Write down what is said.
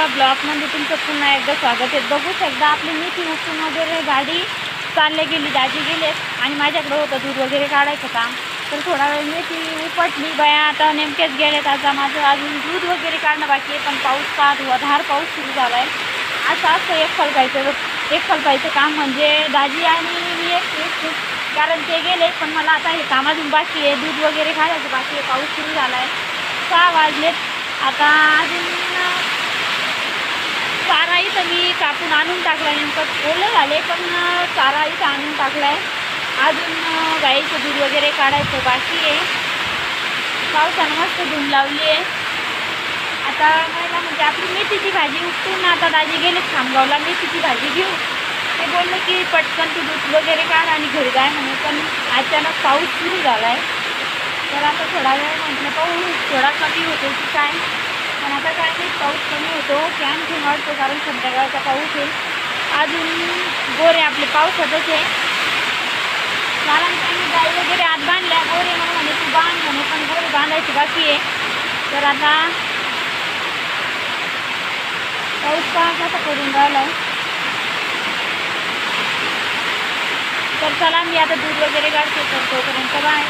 ब्लॉगमध्ये तुमचं पुन्हा एकदा स्वागत आहे। बघू शकता आपली मेथी उपटून वगैरे गाडी चालले गेली, दाजी गेलेत आणि माझ्याकडे होतं दूध वगैरे काढायचं काम। तर थोडा वेळ मेथी उपटली, बाया आता नेमक्याच गेलेत। आता माझं अजून दूध वगैरे काढणं बाकी आहे, पण पाऊस का धार पाऊस सुरू झाला आहे। असं असतं एक फलपायचं काम म्हणजे दाजी आणि मी एक कारण ते गेले, पण मला आता हे काम अजून बाकी आहे, दूध वगैरे काढायचं बाकी आहे। पाऊस सुरू झाला आहे, 6 वाजलेत। आता अजून चारा इथं मी कापून आणून टाकला, नेमकं ओलं झाले पण चारा इथं आणून टाकला आहे। अजून गाईचं दूध वगैरे काढायचं बाकी आहे। पावसानं मस्त धूम लावली आहे। आता मला म्हणजे आपली मेथीची भाजी उपटून आता दाजी गेले खामगावला मेथीची भाजी घेऊ। ते बोलले की पटकन तू दूध वगैरे काढ आणि घरी जाय म्हणे, पण अचानक पाऊस सुरू झाला आहे। तर आता थोडा वेळ म्हटलं पाऊस थोडा कमी होतो की काय, पण आता काय नाही, पाऊस कमी होतो की आणखी वाढतो, कारण संध्याकाळचा पाऊस आहे। अजून गोरे आपले पावसातच आहे, कारण त्यांनी गाई वगैरे आत बांधल्या। गोरे मग म्हणे तू बांध म्हणे, पण गोरे बांधायची बाकी आहे। तर आता पाऊस का कसा पडून राहिला आहे। तर चला मी आता दूध वगैरे काढते, तर तोपर्यंत बाय।